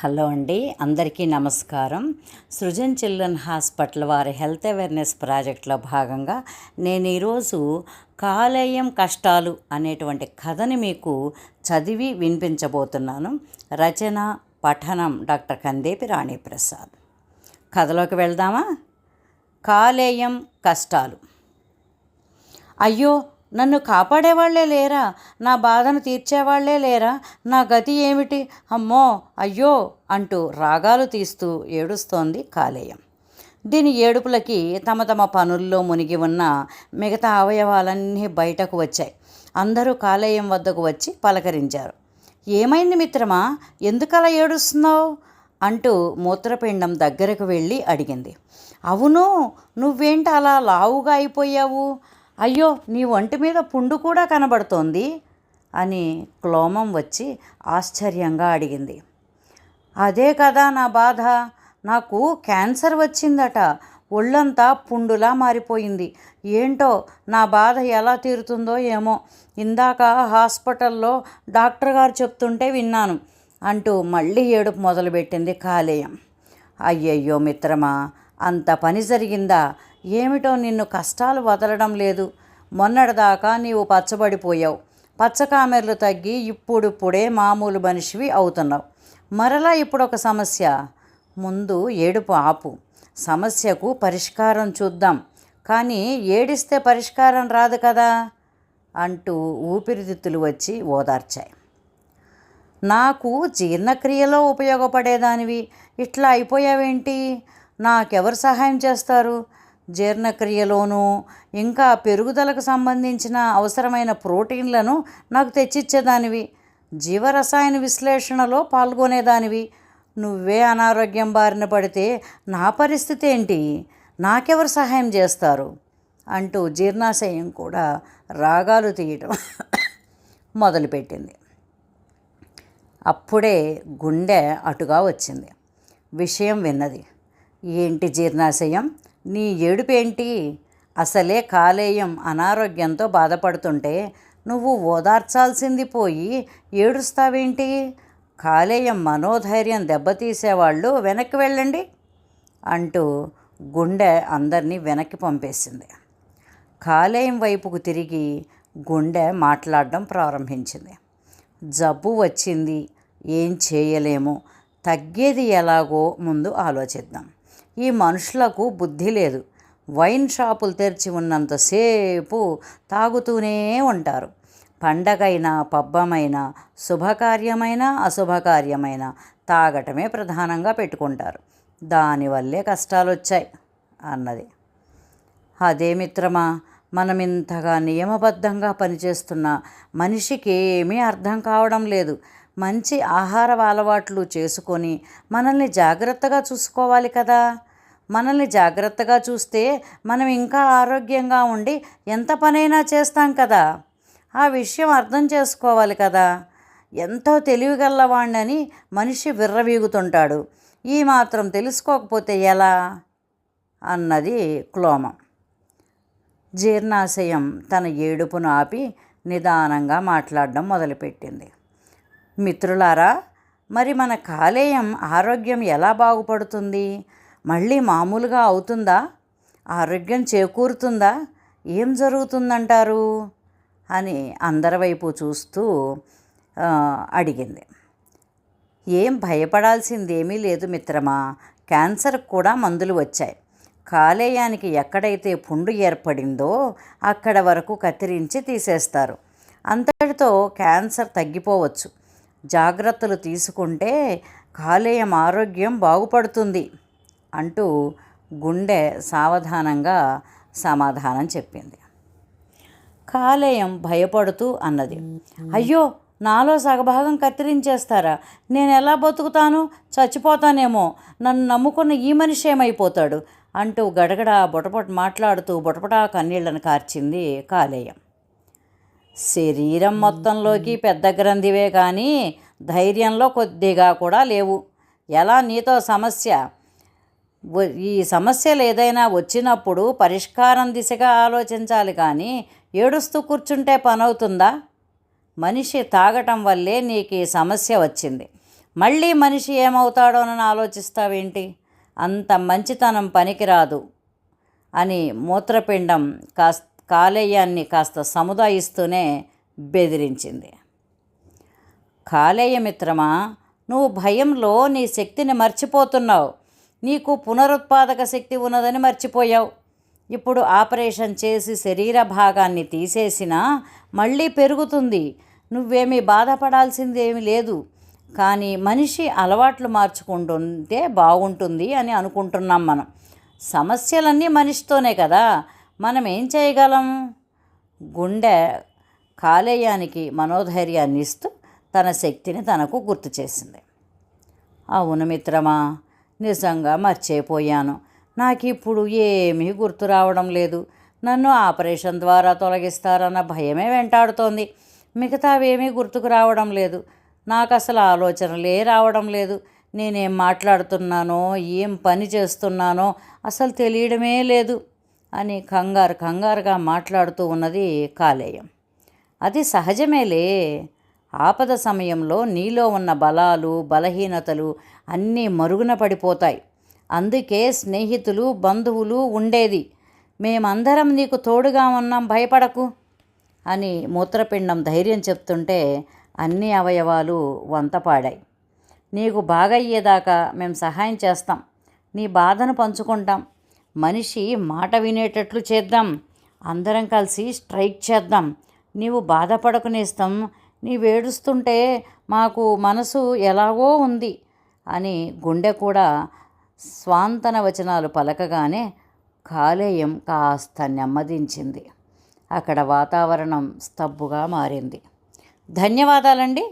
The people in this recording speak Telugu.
హలో అండి, అందరికీ నమస్కారం. సృజన్ చిల్డ్రన్ హాస్పిటల్ వారి హెల్త్ అవేర్నెస్ ప్రాజెక్ట్లో భాగంగా నేను ఈరోజు కాలేయం కష్టాలు అనేటువంటి కథని మీకు చదివి వినిపించబోతున్నాను. రచన పఠనం డాక్టర్ కందేపి రాణీప్రసాద్. కథలోకి వెళ్దామా? కాలేయం కష్టాలు. అయ్యో, నన్ను కాపాడేవాళ్లే లేరా? నా బాధను తీర్చేవాళ్లే లేరా? నా గతి ఏమిటి? అమ్మో, అయ్యో అంటూ రాగాలు తీస్తూ ఏడుస్తోంది కాలేయం. దీని ఏడుపులకి తమ తమ పనుల్లో మునిగి ఉన్న మిగతా అవయవాలన్నీ బయటకు వచ్చాయి. అందరూ కాలేయం వద్దకు వచ్చి పలకరించారు. ఏమైంది మిత్రమా, ఎందుకలా ఏడుస్తున్నావు అంటూ మూత్రపిండం దగ్గరకు వెళ్ళి అడిగింది. అవును, నువ్వేంటి అలా లావుగా అయిపోయావు? అయ్యో, నీ ఒంటి మీద పుండు కూడా కనబడుతోంది అని క్లోమం వచ్చి ఆశ్చర్యంగా అడిగింది. అదే కదా నా బాధ, నాకు క్యాన్సర్ వచ్చిందట. ఒళ్ళంతా పుండులా మారిపోయింది. ఏంటో నా బాధ ఎలా తీరుతుందో ఏమో. ఇందాక హాస్పిటల్లో డాక్టర్ గారు చెప్తుంటే విన్నాను అంటూ మళ్ళీ ఏడుపు మొదలుపెట్టింది కాలేయం. అయ్యయ్యో మిత్రమా, అంత పని జరిగిందా? ఏమిటో నిన్ను కష్టాలు వదలడం లేదు. మొన్నటిదాకా నీవు పచ్చబడిపోయావు. పచ్చకామెర్లు తగ్గి ఇప్పుడిప్పుడే మామూలు మనిషివి అవుతున్నావు. మరలా ఇప్పుడు ఒక సమస్య. ముందు ఏడుపు ఆపు, సమస్యకు పరిష్కారం చూద్దాం. కానీ ఏడిస్తే పరిష్కారం రాదు కదా అంటూ ఊపిరితిత్తులు వచ్చి ఓదార్చాయి. నాకు జీర్ణక్రియలో ఉపయోగపడేదానివి ఇట్లా అయిపోయావేంటి? నాకెవరు సహాయం చేస్తారు? జీర్ణక్రియలోనూ ఇంకా పెరుగుదలకు సంబంధించిన అవసరమైన ప్రోటీన్లను నాకు తెచ్చిచ్చేదానివి. జీవరసాయన విశ్లేషణలో పాల్గొనేదానివి. నువ్వే అనారోగ్యం బారిన పడితే నా పరిస్థితి ఏంటి? నాకెవరు సహాయం చేస్తారు అంటూ జీర్ణాశయం కూడా రాగాలు తీయటం మొదలుపెట్టింది. అప్పుడే గుండె అటుగా వచ్చింది. విషయం విన్నది. ఏంటి జీర్ణాశయం, నీ ఏడుపేంటి? అసలే కాలేయం అనారోగ్యంతో బాధపడుతుంటే నువ్వు ఓదార్చాల్సింది పోయి ఏడుస్తావేంటి? కాలేయం మనోధైర్యం దెబ్బతీసేవాళ్ళు వెనక్కి వెళ్ళండి అంటూ గుండె అందరినీ వెనక్కి పంపేసింది. కాలేయం వైపుకు తిరిగి గుండె మాట్లాడడం ప్రారంభించింది. జబ్బు వచ్చింది, ఏం చేయలేము, తగ్గేది ఎలాగో ముందు ఆలోచిద్దాం. ఈ మనుషులకు బుద్ధి లేదు. వైన్ షాపులు తెరిచి ఉన్నంతసేపు తాగుతూనే ఉంటారు. పండగైనా పబ్బమైనా శుభకార్యమైనా అశుభకార్యమైనా తాగటమే ప్రధానంగా పెట్టుకుంటారు. దానివల్లే కష్టాలు వచ్చాయి అన్నది. అదే మిత్రమా, మనం ఇంతగా నియమబద్ధంగా పనిచేస్తున్న మనిషికి ఏమీ అర్థం కావడం లేదు. మంచి ఆహార అలవాట్లు చేసుకొని మనల్ని జాగ్రత్తగా చూసుకోవాలి కదా. మనల్ని జాగ్రత్తగా చూస్తే మనం ఇంకా ఆరోగ్యంగా ఉండి ఎంత పనైనా చేస్తాం కదా. ఆ విషయం అర్థం చేసుకోవాలి కదా. ఎంతో తెలివిగలవాణ్ణని మనిషి విర్రవీగుతుంటాడు. ఈ మాత్రం తెలుసుకోకపోతే ఎలా అన్నది క్లోమం. జీర్ణాశయం తన ఏడుపును ఆపి నిదానంగా మాట్లాడడం మొదలుపెట్టింది. మిత్రులారా, మరి మన కాలేయం ఆరోగ్యం ఎలా బాగుపడుతుంది? మళ్ళీ మామూలుగా అవుతుందా? ఆరోగ్యం చేకూరుతుందా? ఏం జరుగుతుందంటారు అని అందరి వైపు చూస్తూ అడిగింది. ఏం భయపడాల్సిందేమీ లేదు మిత్రమా. క్యాన్సర్కి కూడా మందులు వచ్చాయి. కాలేయానికి ఎక్కడైతే పుండు ఏర్పడిందో అక్కడ వరకు కత్తిరించి తీసేస్తారు. అంతటితో క్యాన్సర్ తగ్గిపోవచ్చు. జాగ్రత్తలు తీసుకుంటే కాలేయం ఆరోగ్యం బాగుపడుతుంది అంటూ గుండె సావధానంగా సమాధానం చెప్పింది. కాలేయం భయపడుతూ అన్నది. అయ్యో, నాలో సగభాగం కత్తిరించేస్తారా? నేను ఎలా బతుకుతాను? చచ్చిపోతానేమో. నన్ను నమ్ముకున్న ఈ మనిషి ఏమైపోతాడు అంటూ గడగడ బొటపొట మాట్లాడుతూ బొటపటా కన్నీళ్లను కార్చింది కాలేయం. శరీరం మొత్తంలోకి పెద్ద గ్రంథివే కానీ ధైర్యంలో కొద్దిగా కూడా లేవు. ఎలా నీతో సమస్య? ఈ సమస్యలు ఏదైనా వచ్చినప్పుడు పరిష్కారం దిశగా ఆలోచించాలి కానీ ఏడుస్తూ కూర్చుంటే పనవుతుందా? మనిషి తాగటం వల్లే నీకు ఈ సమస్య వచ్చింది. మళ్ళీ మనిషి ఏమవుతాడోనని ఆలోచిస్తావేంటి? అంత మంచితనం పనికిరాదు అని మూత్రపిండం కాలేయాన్ని కాస్త సముదాయిస్తూనే బెదిరించింది. కాలేయ మిత్రమా, నువ్వు భయంలో నీ శక్తిని మర్చిపోతున్నావు. నీకు పునరుత్పాదక శక్తి ఉన్నదని మర్చిపోయావు. ఇప్పుడు ఆపరేషన్ చేసి శరీర భాగాన్ని తీసేసినా మళ్ళీ పెరుగుతుంది. నువ్వేమీ బాధపడాల్సిందేమీ లేదు. కానీ మనిషి అలవాట్లు మార్చుకుంటుంటే బాగుంటుంది అని అనుకుంటున్నాం మనం. సమస్యలన్నీ మనిషితోనే కదా, మనం ఏం చేయగలం? గుండె కాలేయానికి మనోధైర్యాన్ని ఇస్తూ తన శక్తిని తనకు గుర్తు చేసింది. అవును మిత్రమా, నిజంగా మర్చిపోయాను. నాకు ఇప్పుడు ఏమీ గుర్తు రావడం లేదు. నన్ను ఆపరేషన్ ద్వారా తొలగిస్తారన్న భయమే వెంటాడుతోంది. మిగతావేమీ గుర్తుకు రావడం లేదు. నాకు అసలు ఆలోచనలే రావడం లేదు. నేనేం మాట్లాడుతున్నానో ఏం పని చేస్తున్నానో అసలు తెలియడమే లేదు అని కంగారుగా మాట్లాడుతూ ఉన్నది కాలేయం. అది సహజమేలే. ఆపద సమయంలో నీలో ఉన్న బలాలు బలహీనతలు అన్నీ మరుగున పడిపోతాయి. అందుకే స్నేహితులు బంధువులు ఉండేది. మేమందరం నీకు తోడుగా ఉన్నాం, భయపడకు అని మూత్రపిండం ధైర్యం చెప్తుంటే అన్ని అవయవాలు వంతపాడాయి. నీకు బాగయ్యేదాకా మేము సహాయం చేస్తాం, నీ బాధను పంచుకుంటాం, మనిషి మాట వినేటట్లు చేద్దాం, అందరం కలిసి స్ట్రైక్ చేద్దాం, నీవు బాధపడకునేస్తాం, నీవేడుస్తుంటే మాకు మనసు ఎలాగో ఉంది అని గుండె కూడా స్వాంతన వచనాలు పలకగానే కాలేయం కాస్త నెమ్మదించింది. అక్కడ వాతావరణం స్తబ్దుగా మారింది. ధన్యవాదాలండి.